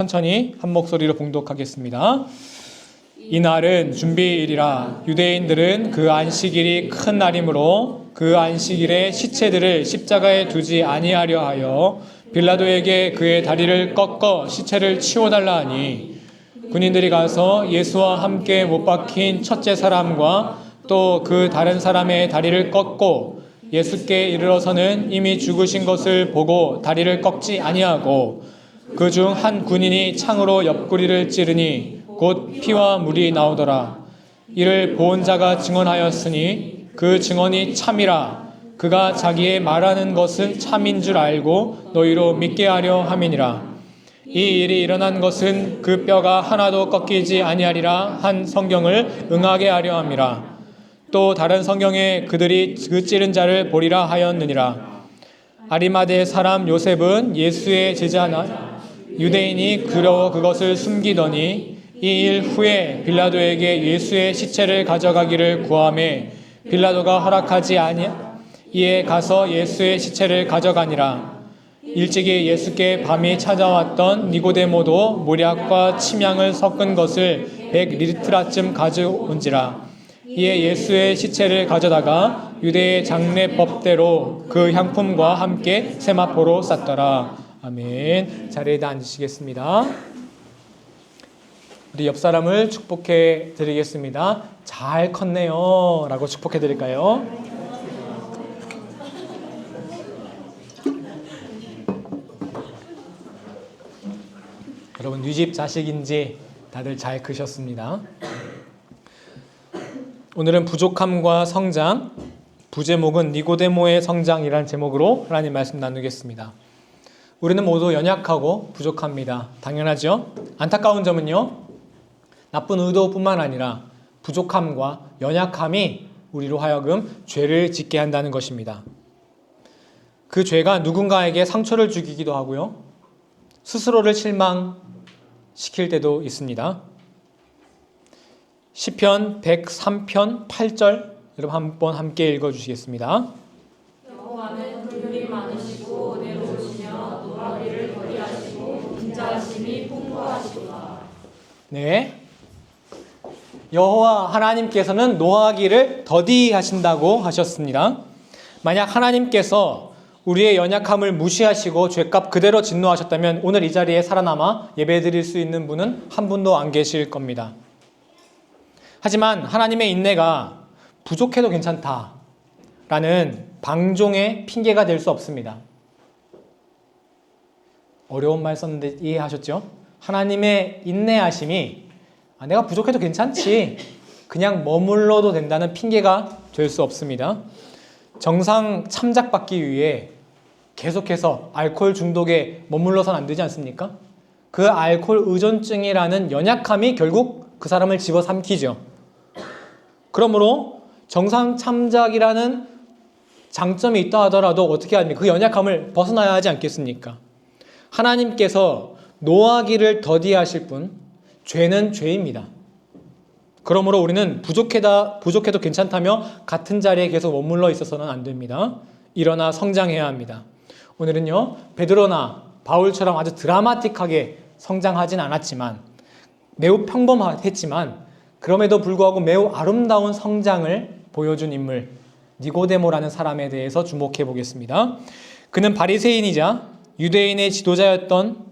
천천히 한 목소리로 봉독하겠습니다. 이날은 준비일이라 유대인들은 그 안식일이 큰 날이므로 그 안식일에 시체들을 십자가에 두지 아니하려 하여 빌라도에게 그의 다리를 꺾어 시체를 치워달라 하니 군인들이 가서 예수와 함께 못 박힌 첫째 사람과 또 그 다른 사람의 다리를 꺾고 예수께 이르러서는 이미 죽으신 것을 보고 다리를 꺾지 아니하고 그 중 한 군인이 창으로 옆구리를 찌르니 곧 피와 물이 나오더라. 이를 본 자가 증언하였으니 그 증언이 참이라. 그가 자기의 말하는 것은 참인 줄 알고 너희로 믿게 하려 함이니라. 이 일이 일어난 것은 그 뼈가 하나도 꺾이지 아니하리라 한 성경을 응하게 하려 함이라. 또 다른 성경에 그들이 그 찌른 자를 보리라 하였느니라. 아리마대 사람 요셉은 예수의 제자나 유대인이 두려워 그것을 숨기더니 이 일 후에 빌라도에게 예수의 시체를 가져가기를 구하매 빌라도가 허락하지 아니하이에 가서 예수의 시체를 가져가니라. 일찍이 예수께 밤이 찾아왔던 니고데모도 모략과 침향을 섞은 것을 100리트라쯤 가져온지라. 이에 예수의 시체를 가져다가 유대의 장례법대로 그 향품과 함께 세마포로 쌌더라. 아멘. 자리에 앉으시겠습니다. 우리 옆 사람을 축복해 드리겠습니다. 잘 컸네요 라고 축복해 드릴까요? 여러분 뉘집 자식인지 다들 잘 크셨습니다. 오늘은 부족함과 성장, 부제목은 니고데모의 성장이라는 제목으로 하나님 말씀 나누겠습니다. 우리는 모두 연약하고 부족합니다. 당연하죠? 안타까운 점은요, 나쁜 의도뿐만 아니라 부족함과 연약함이 우리로 하여금 죄를 짓게 한다는 것입니다. 그 죄가 누군가에게 상처를 주기도 하고요, 스스로를 실망시킬 때도 있습니다. 시편 103편 8절 여러분 한번 함께 읽어주시겠습니다. 여호와는 긍휼이 많으시고 내로우시며 노하기를 더디하시고 인자하심이 풍부하시도다. 네, 여호와 하나님께서는 노하기를 더디하신다고 하셨습니다. 만약 하나님께서 우리의 연약함을 무시하시고 죄값 그대로 진노하셨다면 오늘 이 자리에 살아남아 예배드릴 수 있는 분은 한 분도 안 계실 겁니다. 하지만 하나님의 인내가 부족해도 괜찮다라는 방종의 핑계가 될 수 없습니다. 어려운 말 썼는데 이해하셨죠? 하나님의 인내하심이 내가 부족해도 괜찮지, 그냥 머물러도 된다는 핑계가 될 수 없습니다. 정상 참작받기 위해 계속해서 알코올 중독에 머물러서는 안 되지 않습니까? 그 알코올 의존증이라는 연약함이 결국 그 사람을 집어삼키죠. 그러므로 정상 참작이라는 장점이 있다 하더라도 어떻게 합니까? 그 연약함을 벗어나야 하지 않겠습니까? 하나님께서 노하기를 더디하실 뿐 죄는 죄입니다. 그러므로 우리는 부족해도 괜찮다며 같은 자리에 계속 머물러 있어서는 안 됩니다. 일어나 성장해야 합니다. 오늘은요, 베드로나 바울처럼 아주 드라마틱하게 성장하진 않았지만, 매우 평범했지만 그럼에도 불구하고 매우 아름다운 성장을 보여준 인물 니고데모라는 사람에 대해서 주목해 보겠습니다. 그는 바리새인이자 유대인의 지도자였던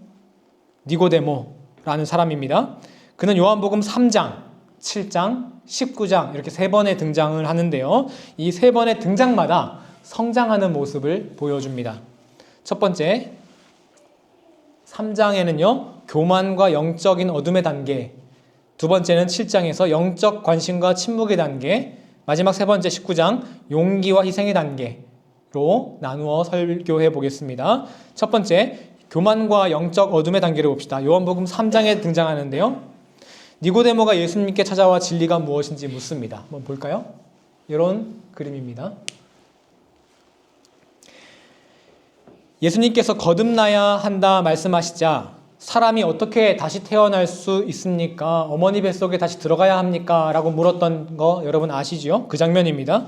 니고데모라는 사람입니다. 그는 요한복음 3장, 7장, 19장 이렇게 세 번의 등장을 하는데요. 이 세 번의 등장마다 성장하는 모습을 보여줍니다. 첫 번째, 3장에는요, 교만과 영적인 어둠의 단계, 두 번째는 7장에서 영적 관심과 침묵의 단계, 마지막 세 번째 19장 용기와 희생의 단계로 나누어 설교해 보겠습니다. 첫 번째, 교만과 영적 어둠의 단계를 봅시다. 요한복음 3장에 등장하는데요, 니고데모가 예수님께 찾아와 진리가 무엇인지 묻습니다. 한번 볼까요? 이런 그림입니다. 예수님께서 거듭나야 한다 말씀하시자 사람이 어떻게 다시 태어날 수 있습니까? 어머니 뱃속에 다시 들어가야 합니까? 라고 물었던 거 여러분 아시죠? 그 장면입니다.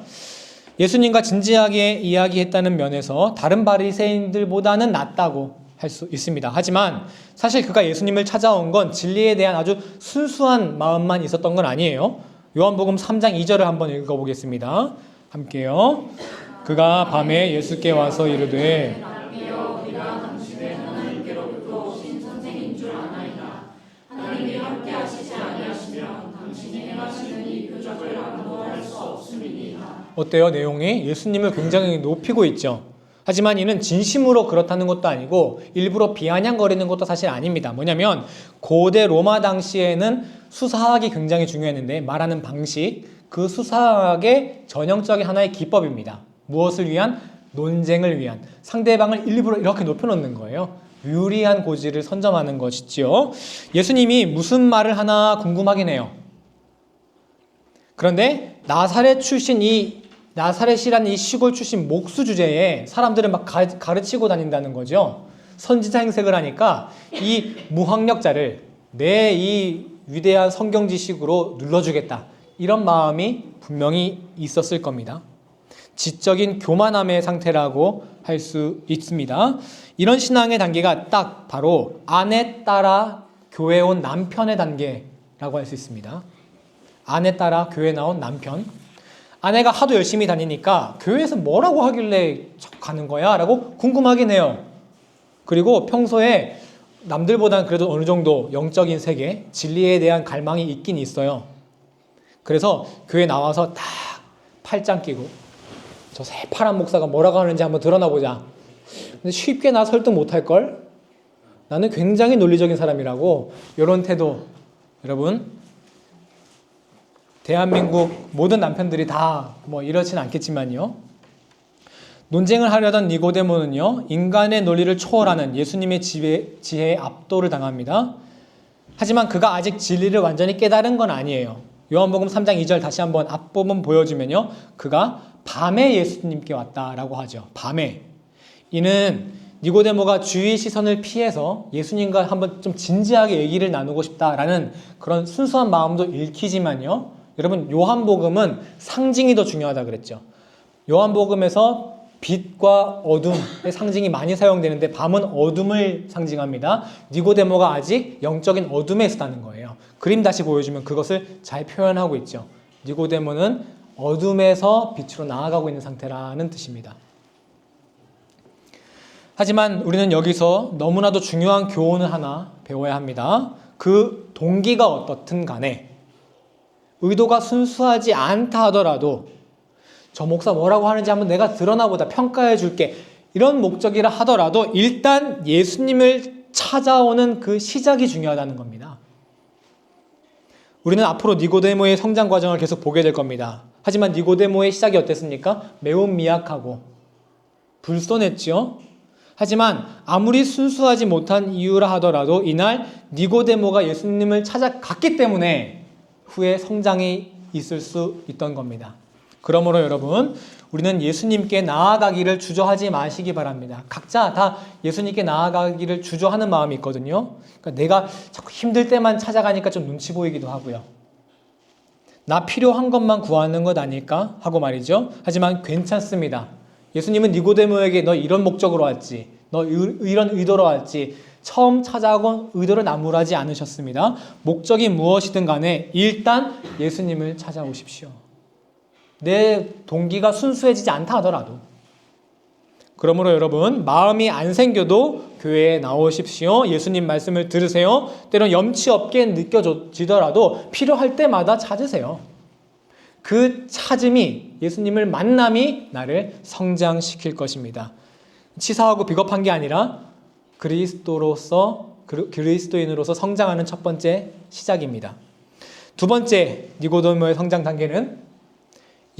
예수님과 진지하게 이야기했다는 면에서 다른 바리새인들보다는 낫다고 할 수 있습니다. 하지만 사실 그가 예수님을 찾아온 건 진리에 대한 아주 순수한 마음만 있었던 건 아니에요. 요한복음 3장 2절을 한번 읽어보겠습니다. 함께요. 그가 밤에 예수께 와서 이르되 어때요? 내용이 예수님을 굉장히 높이고 있죠. 하지만 이는 진심으로 그렇다는 것도 아니고 일부러 비아냥거리는 것도 사실 아닙니다. 뭐냐면 고대 로마 당시에는 수사학이 굉장히 중요했는데 말하는 방식, 그 수사학의 전형적인 하나의 기법입니다. 무엇을 위한? 논쟁을 위한. 상대방을 일부러 이렇게 높여놓는 거예요. 유리한 고지를 선점하는 것이지요. 예수님이 무슨 말을 하나 궁금하긴 해요. 그런데 나사렛이라는 이 시골 출신 목수 주제에 사람들을 막 가르치고 다닌다는 거죠. 선지자 행색을 하니까 이 무학력자를 내 이 위대한 성경 지식으로 눌러주겠다. 이런 마음이 분명히 있었을 겁니다. 지적인 교만함의 상태라고 할 수 있습니다. 이런 신앙의 단계가 딱 바로 아내 따라 교회 온 남편의 단계라고 할 수 있습니다. 아내 따라 교회 나온 남편. 아내가 하도 열심히 다니니까 교회에서 뭐라고 하길래 가는 거야? 라고 궁금하긴 해요. 그리고 평소에 남들보다는 그래도 어느 정도 영적인 세계, 진리에 대한 갈망이 있긴 있어요. 그래서 교회 나와서 딱 팔짱 끼고 저 새파란 목사가 뭐라고 하는지 한번 드러나 보자. 근데 쉽게 나 설득 못할걸? 나는 굉장히 논리적인 사람이라고. 이런 태도, 여러분, 대한민국 모든 남편들이 다 뭐 이렇진 않겠지만요. 논쟁을 하려던 니고데모는요, 인간의 논리를 초월하는 예수님의 지혜에 압도를 당합니다. 하지만 그가 아직 진리를 완전히 깨달은 건 아니에요. 요한복음 3장 2절 다시 한번 앞부분 보여주면요, 그가 밤에 예수님께 왔다라고 하죠. 밤에. 이는 니고데모가 주위의 시선을 피해서 예수님과 한번 좀 진지하게 얘기를 나누고 싶다라는 그런 순수한 마음도 읽히지만요, 여러분, 요한복음은 상징이 더 중요하다 그랬죠. 요한복음에서 빛과 어둠의 상징이 많이 사용되는데 밤은 어둠을 상징합니다. 니고데모가 아직 영적인 어둠에 있다는 거예요. 그림 다시 보여주면 그것을 잘 표현하고 있죠. 니고데모는 어둠에서 빛으로 나아가고 있는 상태라는 뜻입니다. 하지만 우리는 여기서 너무나도 중요한 교훈을 하나 배워야 합니다. 그 동기가 어떻든 간에 의도가 순수하지 않다 하더라도 저 목사 뭐라고 하는지 한번 내가 드러나 보다 평가해 줄게, 이런 목적이라 하더라도 일단 예수님을 찾아오는 그 시작이 중요하다는 겁니다. 우리는 앞으로 니고데모의 성장 과정을 계속 보게 될 겁니다. 하지만 니고데모의 시작이 어땠습니까? 매우 미약하고 불손했죠. 하지만 아무리 순수하지 못한 이유라 하더라도 이날 니고데모가 예수님을 찾아갔기 때문에 후에 성장이 있을 수 있던 겁니다. 그러므로 여러분, 우리는 예수님께 나아가기를 주저하지 마시기 바랍니다. 각자 다 예수님께 나아가기를 주저하는 마음이 있거든요. 그러니까 내가 자꾸 힘들 때만 찾아가니까 좀 눈치 보이기도 하고요. 나 필요한 것만 구하는 것 아닐까 하고 말이죠. 하지만 괜찮습니다. 예수님은 니고데모에게 너 이런 목적으로 왔지, 너 이런 의도로 왔지, 처음 찾아온 의도를 나무라지 않으셨습니다. 목적이 무엇이든 간에 일단 예수님을 찾아오십시오. 내 동기가 순수해지지 않다 하더라도. 그러므로 여러분, 마음이 안 생겨도 교회에 나오십시오. 예수님 말씀을 들으세요. 때론 염치 없게 느껴지더라도 필요할 때마다 찾으세요. 그 찾음이, 예수님을 만남이 나를 성장시킬 것입니다. 치사하고 비겁한 게 아니라 그리스도인으로서 성장하는 첫 번째 시작입니다. 두 번째 니고데모의 성장 단계는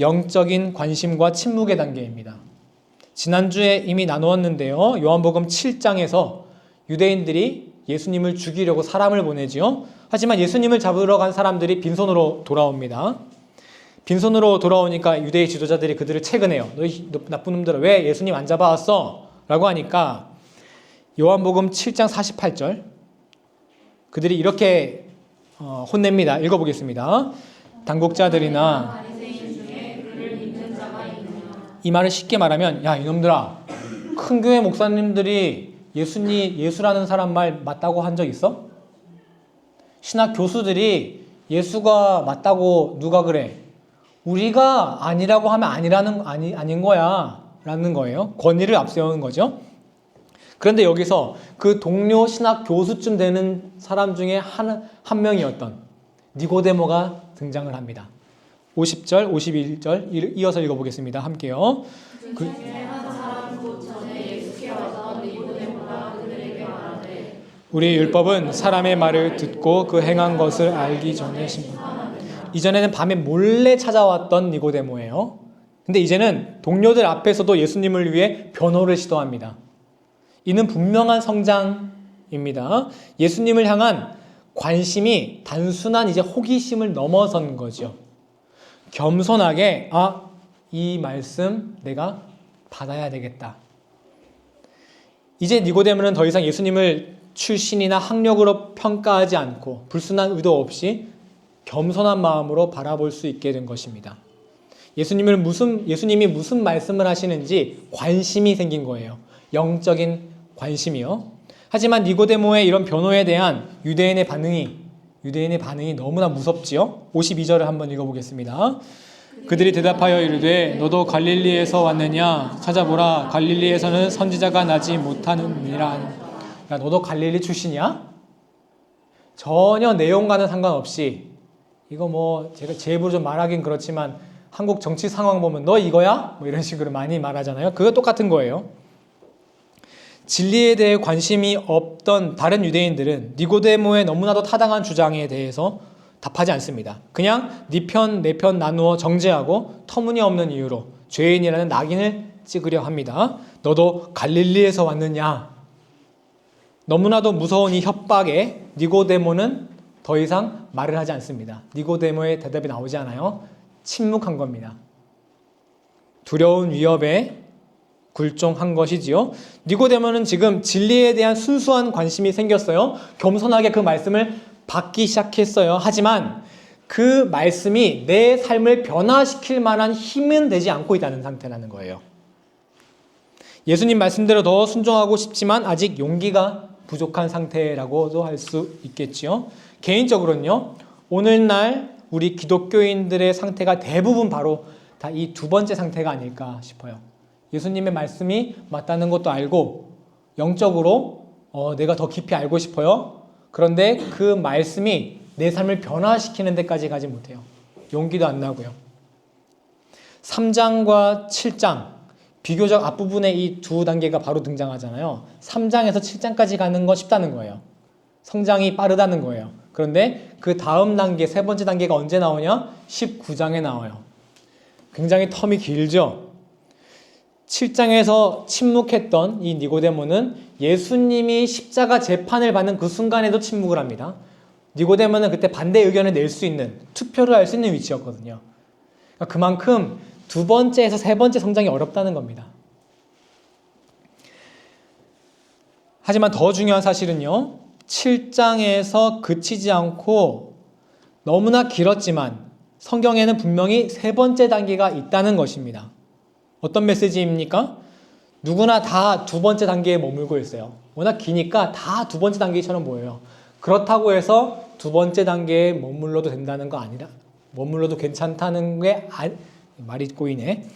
영적인 관심과 침묵의 단계입니다. 지난주에 이미 나누었는데요. 요한복음 7장에서 유대인들이 예수님을 죽이려고 사람을 보내지요. 하지만 예수님을 잡으러 간 사람들이 빈손으로 돌아옵니다. 빈손으로 돌아오니까 유대의 지도자들이 그들을 채근해요. 너희 나쁜 놈들아, 왜 예수님 안 잡아왔어? 라고 하니까 요한복음 7장 48절, 그들이 이렇게 혼냅니다. 읽어보겠습니다. 당국자들이나, 이 말을 쉽게 말하면, 야 이놈들아, 큰 교회 목사님들이 예수라는 사람 말 맞다고 한 적 있어? 신학 교수들이 예수가 맞다고 누가 그래? 우리가 아니라고 하면 아닌 거야 라는 거예요. 권위를 앞세우는 거죠. 그런데 여기서 그 동료 신학 교수쯤 되는 사람 중에 한 명이었던 니고데모가 등장을 합니다. 50절, 51절 이어서 읽어보겠습니다. 함께요. 그 중에 한 사람 곧 전에 예수께 왔던 니고데모가 그들에게 말하되 우리 율법은 사람의 말을 듣고 그 행한 것을 알기 전에 심판. 이전에는 밤에 몰래 찾아왔던 니고데모예요. 근데 이제는 동료들 앞에서도 예수님을 위해 변호를 시도합니다. 이는 분명한 성장입니다. 예수님을 향한 관심이 단순한 이제 호기심을 넘어선 거죠. 겸손하게 이 말씀 내가 받아야 되겠다. 이제 니고데모는 더 이상 예수님을 출신이나 학력으로 평가하지 않고 불순한 의도 없이 겸손한 마음으로 바라볼 수 있게 된 것입니다. 예수님이 무슨 말씀을 하시는지 관심이 생긴 거예요. 영적인 관심이요. 하지만 니고데모의 이런 변호에 대한 유대인의 반응이 너무나 무섭지요. 52절을 한번 읽어보겠습니다. 그들이 대답하여 이르되 너도 갈릴리에서 왔느냐? 찾아보라. 갈릴리에서는 선지자가 나지 못하느니라. 야, 너도 갈릴리 출신이야? 전혀 내용과는 상관없이 이거 제가 제 입으로 좀 말하긴 그렇지만 한국 정치 상황 보면 너 이거야? 이런 식으로 많이 말하잖아요. 그거 똑같은 거예요. 진리에 대해 관심이 없던 다른 유대인들은 니고데모의 너무나도 타당한 주장에 대해서 답하지 않습니다. 그냥 네 편, 내 편 나누어 정죄하고 터무니없는 이유로 죄인이라는 낙인을 찍으려 합니다. 너도 갈릴리에서 왔느냐? 너무나도 무서운 이 협박에 니고데모는 더 이상 말을 하지 않습니다. 니고데모의 대답이 나오지 않아요. 침묵한 겁니다. 두려운 위협에 굴종한 것이지요. 니고데모는 지금 진리에 대한 순수한 관심이 생겼어요. 겸손하게 그 말씀을 받기 시작했어요. 하지만 그 말씀이 내 삶을 변화시킬 만한 힘은 되지 않고 있다는 상태라는 거예요. 예수님 말씀대로 더 순종하고 싶지만 아직 용기가 부족한 상태라고도 할 수 있겠지요. 개인적으로는요, 오늘날 우리 기독교인들의 상태가 대부분 바로 다 이 두 번째 상태가 아닐까 싶어요. 예수님의 말씀이 맞다는 것도 알고 영적으로 내가 더 깊이 알고 싶어요. 그런데 그 말씀이 내 삶을 변화시키는 데까지 가지 못해요. 용기도 안 나고요. 3장과 7장 비교적 앞부분에 이 두 단계가 바로 등장하잖아요. 3장에서 7장까지 가는 건 쉽다는 거예요. 성장이 빠르다는 거예요. 그런데 그 다음 단계, 세 번째 단계가 언제 나오냐? 19장에 나와요. 굉장히 텀이 길죠? 7장에서 침묵했던 이 니고데모는 예수님이 십자가 재판을 받는 그 순간에도 침묵을 합니다. 니고데모는 그때 반대 의견을 낼 수 있는, 투표를 할 수 있는 위치였거든요. 그만큼 두 번째에서 세 번째 성장이 어렵다는 겁니다. 하지만 더 중요한 사실은요, 7장에서 그치지 않고 너무나 길었지만 성경에는 분명히 세 번째 단계가 있다는 것입니다. 어떤 메시지입니까? 누구나 다 두 번째 단계에 머물고 있어요. 워낙 기니까 다 두 번째 단계처럼 보여요. 그렇다고 해서 두 번째 단계에 머물러도 된다는 거 아니라, 머물러도 괜찮다는 게, 말이 꼬이네.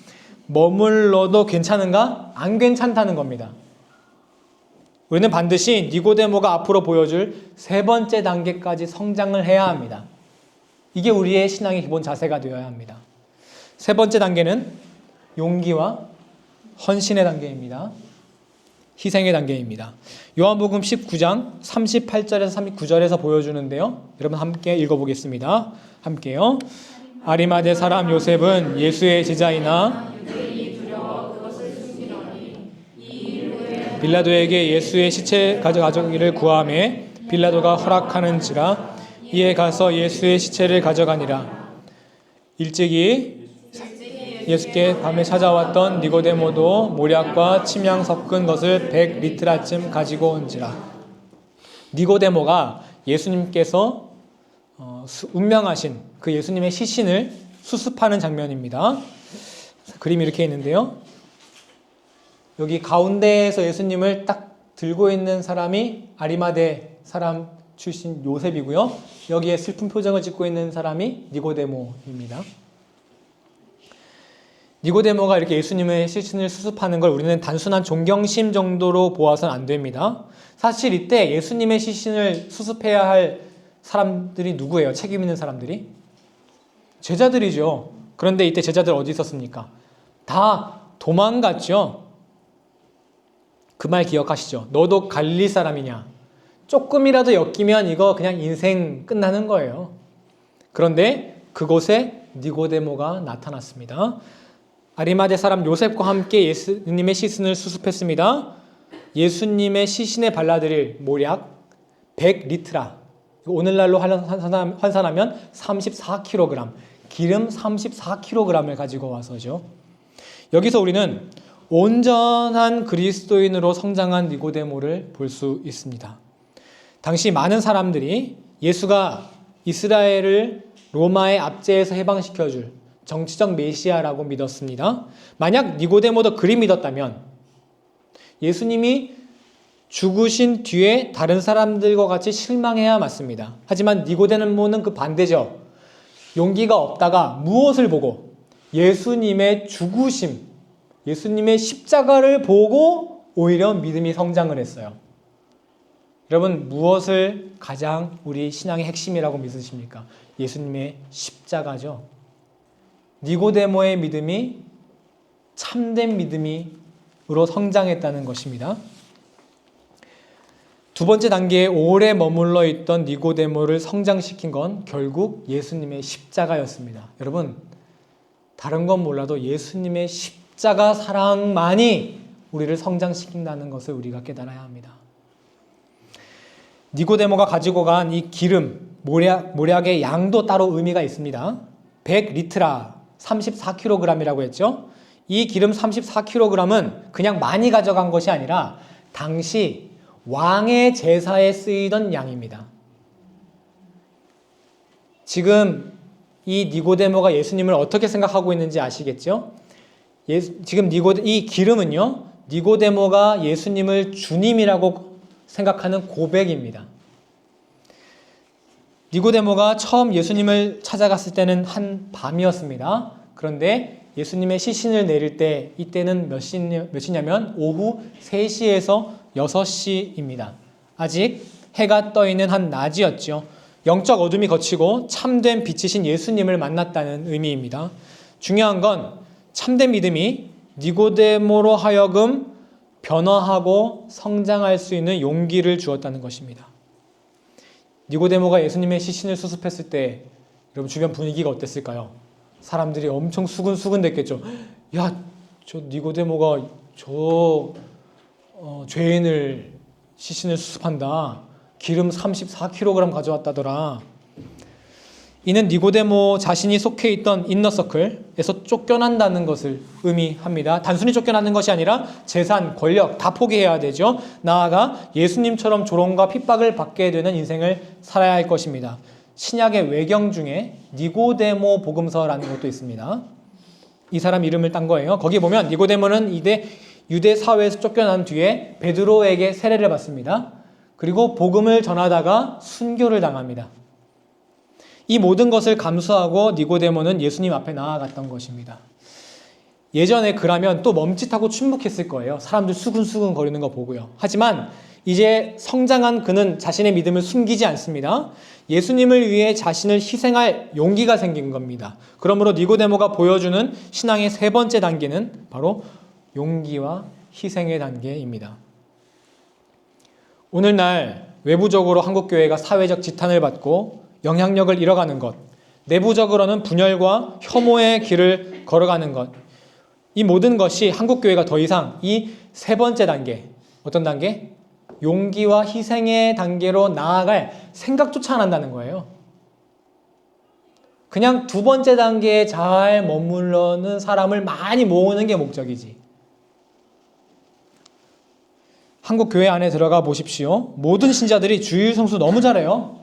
머물러도 괜찮은가? 안 괜찮다는 겁니다. 우리는 반드시 니고데모가 앞으로 보여줄 세 번째 단계까지 성장을 해야 합니다. 이게 우리의 신앙의 기본 자세가 되어야 합니다. 세 번째 단계는 용기와 헌신의 단계입니다. 희생의 단계입니다. 요한복음 19장 38절에서 39절에서 보여주는데요. 여러분 함께 읽어보겠습니다. 함께요. 아리마대 사람 요셉은 예수의 제자이나 빌라도에게 예수의 시체 가져가기를 구하매 빌라도가 허락하는지라 이에 가서 예수의 시체를 가져가니라. 일찍이 예수께 밤에 찾아왔던 니고데모도 모략과 침향 섞은 것을 100리트라쯤 가지고 온지라. 니고데모가 예수님께서 운명하신 그 예수님의 시신을 수습하는 장면입니다. 그림이 이렇게 있는데요. 여기 가운데에서 예수님을 딱 들고 있는 사람이 아리마대 사람 출신 요셉이고요. 여기에 슬픈 표정을 짓고 있는 사람이 니고데모입니다. 니고데모가 이렇게 예수님의 시신을 수습하는 걸 우리는 단순한 존경심 정도로 보아서는 안 됩니다. 사실 이때 예수님의 시신을 수습해야 할 사람들이 누구예요? 책임 있는 사람들이? 제자들이죠. 그런데 이때 제자들 어디 있었습니까? 다 도망갔죠. 그 말 기억하시죠? 너도 갈릴리 사람이냐? 조금이라도 엮이면 이거 그냥 인생 끝나는 거예요. 그런데 그곳에 니고데모가 나타났습니다. 아리마대 사람 요셉과 함께 예수님의 시신을 수습했습니다. 예수님의 시신에 발라드릴 모략 100리트라, 오늘날로 환산하면 34kg, 기름 34kg을 가지고 와서죠. 여기서 우리는 온전한 그리스도인으로 성장한 니고데모를 볼 수 있습니다. 당시 많은 사람들이 예수가 이스라엘을 로마의 압제에서 해방시켜줄 정치적 메시아라고 믿었습니다. 만약 니고데모도 그리 믿었다면 예수님이 죽으신 뒤에 다른 사람들과 같이 실망해야 맞습니다. 하지만 니고데모는 그 반대죠. 용기가 없다가 무엇을 보고? 예수님의 죽으심, 예수님의 십자가를 보고 오히려 믿음이 성장을 했어요. 여러분, 무엇을 가장 우리 신앙의 핵심이라고 믿으십니까? 예수님의 십자가죠. 니고데모의 믿음이 참된 믿음으로 성장했다는 것입니다. 두 번째 단계에 오래 머물러 있던 니고데모를 성장시킨 건 결국 예수님의 십자가였습니다. 여러분, 다른 건 몰라도 예수님의 십자가 사랑만이 우리를 성장시킨다는 것을 우리가 깨달아야 합니다. 니고데모가 가지고 간 이 기름, 모략의 양도 따로 의미가 있습니다. 100리트라, 34kg이라고 했죠. 이 기름 34kg은 그냥 많이 가져간 것이 아니라 당시 왕의 제사에 쓰이던 양입니다. 지금 이 니고데모가 예수님을 어떻게 생각하고 있는지 아시겠죠? 지금 이 기름은요, 니고데모가 예수님을 주님이라고 생각하는 고백입니다. 니고데모가 처음 예수님을 찾아갔을 때는 한 밤이었습니다. 그런데 예수님의 시신을 내릴 때 이때는 몇 시냐면 오후 3시에서 6시입니다. 아직 해가 떠 있는 한 낮이었죠. 영적 어둠이 걷히고 참된 빛이신 예수님을 만났다는 의미입니다. 중요한 건 참된 믿음이 니고데모로 하여금 변화하고 성장할 수 있는 용기를 주었다는 것입니다. 니고데모가 예수님의 시신을 수습했을 때 여러분 주변 분위기가 어땠을까요? 사람들이 엄청 수근수근 됐겠죠. 야, 저 니고데모가 저 죄인을 시신을 수습한다. 기름 34kg 가져왔다더라. 이는 니고데모 자신이 속해 있던 인너서클에서 쫓겨난다는 것을 의미합니다. 단순히 쫓겨나는 것이 아니라 재산, 권력 다 포기해야 되죠. 나아가 예수님처럼 조롱과 핍박을 받게 되는 인생을 살아야 할 것입니다. 신약의 외경 중에 니고데모 복음서라는 것도 있습니다. 이 사람 이름을 딴 거예요. 거기 보면 니고데모는 유대 사회에서 쫓겨난 뒤에 베드로에게 세례를 받습니다. 그리고 복음을 전하다가 순교를 당합니다. 이 모든 것을 감수하고 니고데모는 예수님 앞에 나아갔던 것입니다. 예전에 그라면 또 멈칫하고 침묵했을 거예요. 사람들 수근수근 거리는 거 보고요. 하지만 이제 성장한 그는 자신의 믿음을 숨기지 않습니다. 예수님을 위해 자신을 희생할 용기가 생긴 겁니다. 그러므로 니고데모가 보여주는 신앙의 세 번째 단계는 바로 용기와 희생의 단계입니다. 오늘날 외부적으로 한국교회가 사회적 지탄을 받고 영향력을 잃어가는 것, 내부적으로는 분열과 혐오의 길을 걸어가는 것, 이 모든 것이 한국교회가 더 이상 이 세 번째 단계, 어떤 단계? 용기와 희생의 단계로 나아갈 생각조차 안 한다는 거예요. 그냥 두 번째 단계에 잘 머무르는 사람을 많이 모으는 게 목적이지. 한국 교회 안에 들어가 보십시오. 모든 신자들이 주일 성수 너무 잘해요.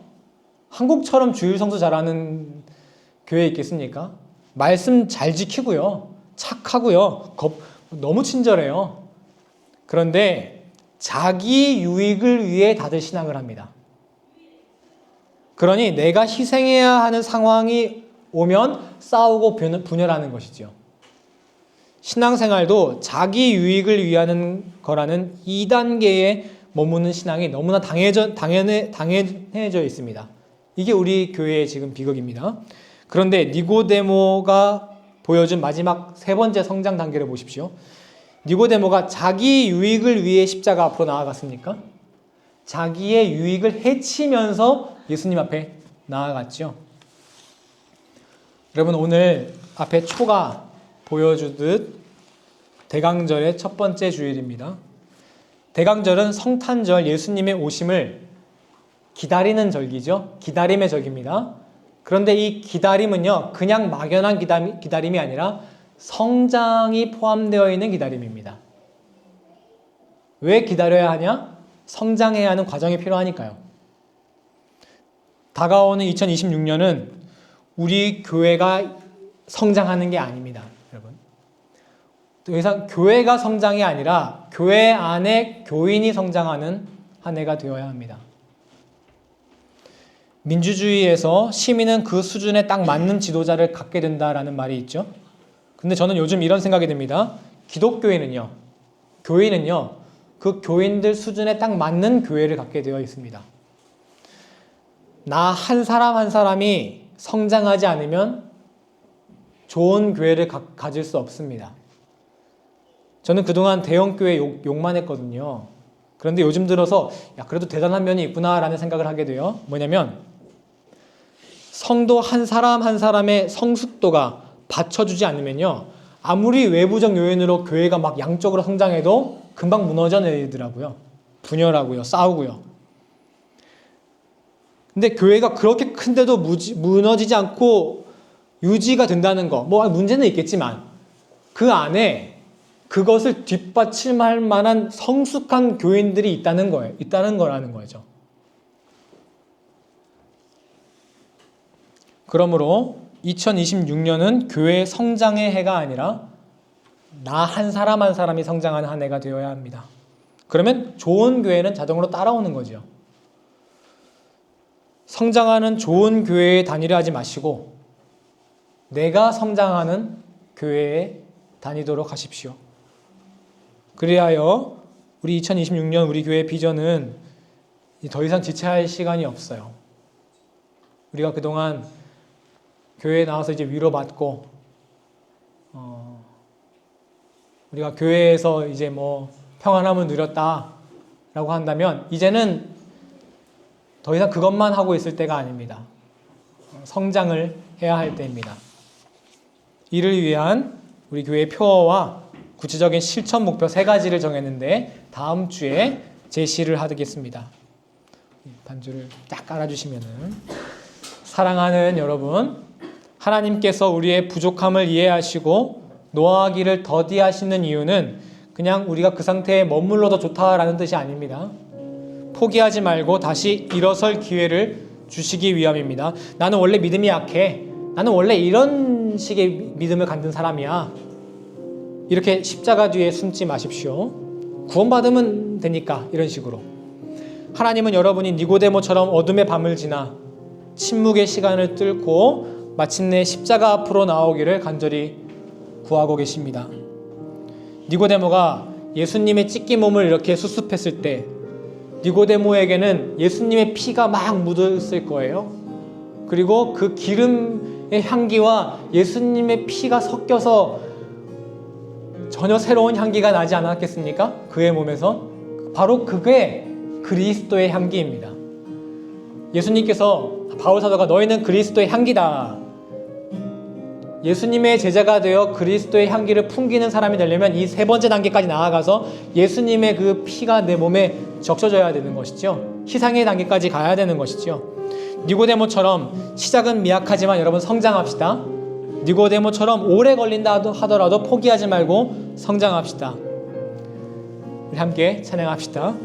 한국처럼 주일 성수 잘하는 교회 있겠습니까? 말씀 잘 지키고요. 착하고요. 너무 친절해요. 그런데 자기 유익을 위해 다들 신앙을 합니다. 그러니 내가 희생해야 하는 상황이 오면 싸우고 분열하는 것이죠. 신앙생활도 자기 유익을 위하는 거라는 2단계에 머무는 신앙이 너무나 당연해져 있습니다. 이게 우리 교회의 지금 비극입니다. 그런데 니고데모가 보여준 마지막 세 번째 성장 단계를 보십시오. 니고데모가 자기 유익을 위해 십자가 앞으로 나아갔습니까? 자기의 유익을 해치면서 예수님 앞에 나아갔죠. 여러분, 오늘 앞에 초가 보여주듯 대강절의 첫 번째 주일입니다. 대강절은 성탄절, 예수님의 오심을 기다리는 절기죠. 기다림의 절기입니다. 그런데 이 기다림은요, 그냥 막연한 기다림이 아니라 성장이 포함되어 있는 기다림입니다. 왜 기다려야 하냐? 성장해야 하는 과정이 필요하니까요. 다가오는 2026년은 우리 교회가 성장하는 게 아닙니다, 여러분. 더 이상 교회가 성장이 아니라 교회 안에 교인이 성장하는 한 해가 되어야 합니다. 민주주의에서 시민은 그 수준에 딱 맞는 지도자를 갖게 된다라는 말이 있죠. 근데 저는 요즘 이런 생각이 듭니다. 기독교인은요, 교인은요, 그 교인들 수준에 딱 맞는 교회를 갖게 되어 있습니다. 나 한 사람 한 사람이 성장하지 않으면 좋은 교회를 가질 수 없습니다. 저는 그동안 대형교회 욕만 했거든요. 그런데 요즘 들어서 야, 그래도 대단한 면이 있구나라는 생각을 하게 돼요. 뭐냐면 성도 한 사람 한 사람의 성숙도가 받쳐주지 않으면요, 아무리 외부적 요인으로 교회가 막 양적으로 성장해도 금방 무너져 내리더라고요. 분열하고요, 싸우고요. 근데 교회가 그렇게 큰데도 무너지지 않고 유지가 된다는 거, 뭐 문제는 있겠지만 그 안에 그것을 뒷받침할 만한 성숙한 교인들이 있다는 거라는 거죠. 그러므로 2026년은 교회 성장의 해가 아니라 나 한 사람 한 사람이 성장하는 한 해가 되어야 합니다. 그러면 좋은 교회는 자동으로 따라오는 거죠. 성장하는 좋은 교회에 다니려 하지 마시고 내가 성장하는 교회에 다니도록 하십시오. 그리하여 우리 2026년 우리 교회 비전은 더 이상 지체할 시간이 없어요. 우리가 그동안 교회에 나와서 이제 위로받고 우리가 교회에서 이제 뭐 평안함을 누렸다라고 한다면 이제는 더 이상 그것만 하고 있을 때가 아닙니다. 성장을 해야 할 때입니다. 이를 위한 우리 교회의 표어와 구체적인 실천 목표 3가지를 정했는데 다음 주에 제시를 하겠습니다. 반주를 딱 깔아주시면은, 사랑하는 여러분, 하나님께서 우리의 부족함을 이해하시고 노하기를 더디하시는 이유는 그냥 우리가 그 상태에 머물러도 좋다라는 뜻이 아닙니다. 포기하지 말고 다시 일어설 기회를 주시기 위함입니다. 나는 원래 믿음이 약해. 나는 원래 이런 식의 믿음을 갖는 사람이야. 이렇게 십자가 뒤에 숨지 마십시오. 구원받으면 되니까, 이런 식으로. 하나님은 여러분이 니고데모처럼 어둠의 밤을 지나 침묵의 시간을 뚫고 마침내 십자가 앞으로 나오기를 간절히 구하고 계십니다. 니고데모가 예수님의 찢긴 몸을 이렇게 수습했을 때 니고데모에게는 예수님의 피가 막 묻었을 거예요. 그리고 그 기름의 향기와 예수님의 피가 섞여서 전혀 새로운 향기가 나지 않았겠습니까? 그의 몸에서. 바로 그게 그리스도의 향기입니다. 예수님께서, 바울 사도가 너희는 그리스도의 향기다. 예수님의 제자가 되어 그리스도의 향기를 풍기는 사람이 되려면 이 3번째 단계까지 나아가서 예수님의 그 피가 내 몸에 적셔져야 되는 것이죠. 희생의 단계까지 가야 되는 것이죠. 니고데모처럼 시작은 미약하지만 여러분 성장합시다. 니고데모처럼 오래 걸린다 하더라도 포기하지 말고 성장합시다. 우리 함께 찬양합시다.